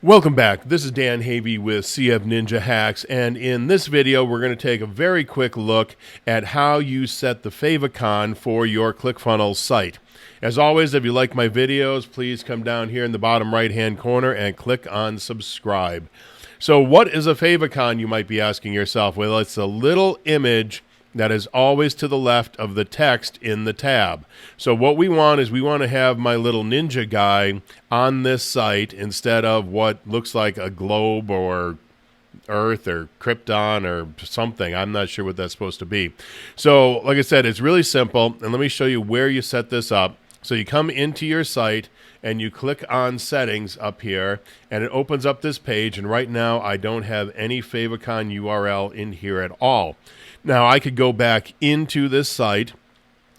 Welcome back. This is Dan Havey with CFninjaHacks, and in this video we're going to take a very quick look at how you set the Favicon for your ClickFunnels site. As always, if you like my videos, please come down here in the bottom right hand corner and click on subscribe. So what is a Favicon, you might be asking yourself? Well, it's a little image that is always to the left of the text in the tab. So what we want is we want to have my little ninja guy on this site instead of what looks like a globe or Earth or Krypton or something. I'm not sure what that's supposed to be. So like I said, it's really simple, and let me show you where you set this up. So you come into your site and you click on settings up here, and it opens up this page, and right now I don't have any Favicon URL in here at all. Now I could go back into this site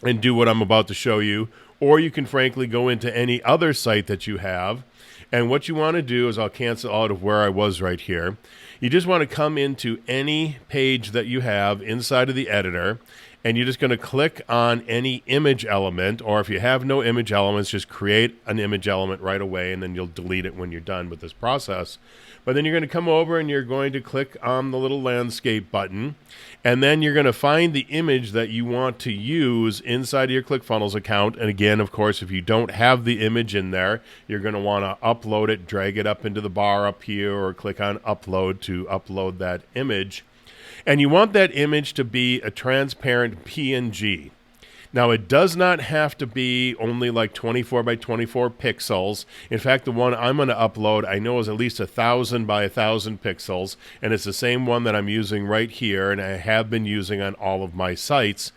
and do what I'm about to show you, or you can frankly go into any other site that you have, and what you want to do is I'll cancel out of where I was right here. You just want to come into any page that you have inside of the editor, and you're just going to click on any image element, or if you have no image elements, just create an image element right away, and then you'll delete it when you're done with this process. But then you're going to come over and you're going to click on the little landscape button, and then you're going to find the image that you want to use inside of your ClickFunnels account. And again, of course, if you don't have the image in there, you're going to want to upload it, drag it up into the bar up here, or click on upload to upload that image. And you want that image to be a transparent PNG. Now, it does not have to be only like 24 by 24 pixels. In fact, the one I'm going to upload, I know is at least 1,000 by 1,000 pixels, and it's the same one that I'm using right here, and I have been using on all of my sites.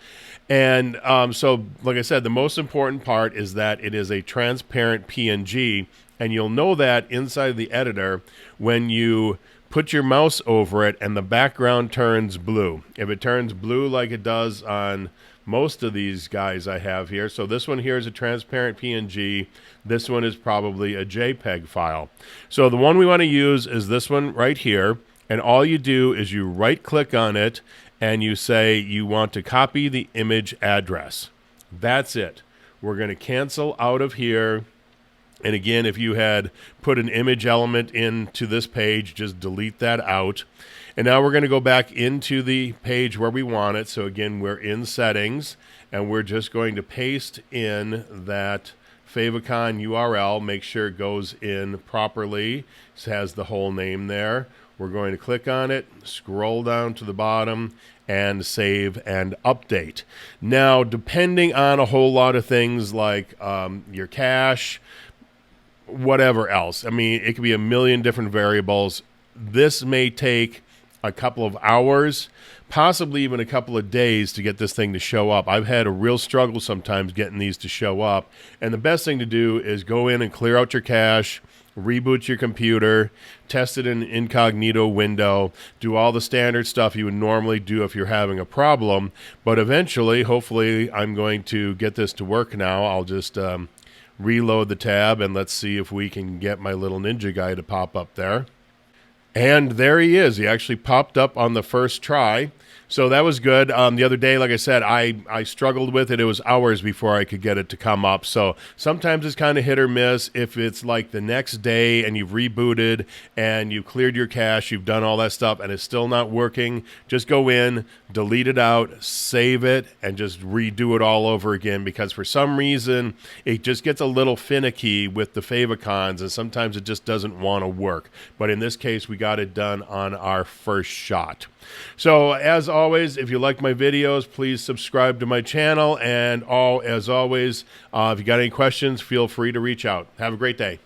And so, like I said, the most important part is that it is a transparent PNG, and you'll know that inside the editor when you put your mouse over it and the background turns blue. If it turns blue like it does on most of these guys I have here, so this one here is a transparent PNG, this one is probably a JPEG file. So the one we want to use is this one right here, and all you do is you right click on it and you say you want to copy the image address. That's it. We're going to cancel out of here. And again, if you had put an image element into this page, just delete that out. And now we're going to go back into the page where we want it. So again, we're in settings, and we're just going to paste in that Favicon URL, make sure it goes in properly. It has the whole name there. We're going to click on it, scroll down to the bottom, and save and update. Now, depending on a whole lot of things like your cache, whatever else. I mean, it could be a million different variables. This may take a couple of hours, possibly even a couple of days to get this thing to show up. I've had a real struggle sometimes getting these to show up. And the best thing to do is go in and clear out your cache, reboot your computer, test it in an incognito window, do all the standard stuff you would normally do if you're having a problem. But eventually, hopefully, I'm going to get this to work now. I'll just reload the tab, and let's see if we can get my little ninja guy to pop up there. And there he is. He actually popped up on the first try. So that was good. The other day, like I said, I struggled with it. It was hours before I could get it to come up. So sometimes it's kind of hit or miss. If it's like the next day and you've rebooted and you've cleared your cache, you've done all that stuff, and it's still not working, just go in, delete it out, save it, and just redo it all over again, because for some reason it just gets a little finicky with the Favicons, and sometimes it just doesn't want to work. But in this case, we got it done on our first shot. So as always, if you like my videos, please subscribe to my channel, and as always, if you got any questions, feel free to reach out. Have a great day.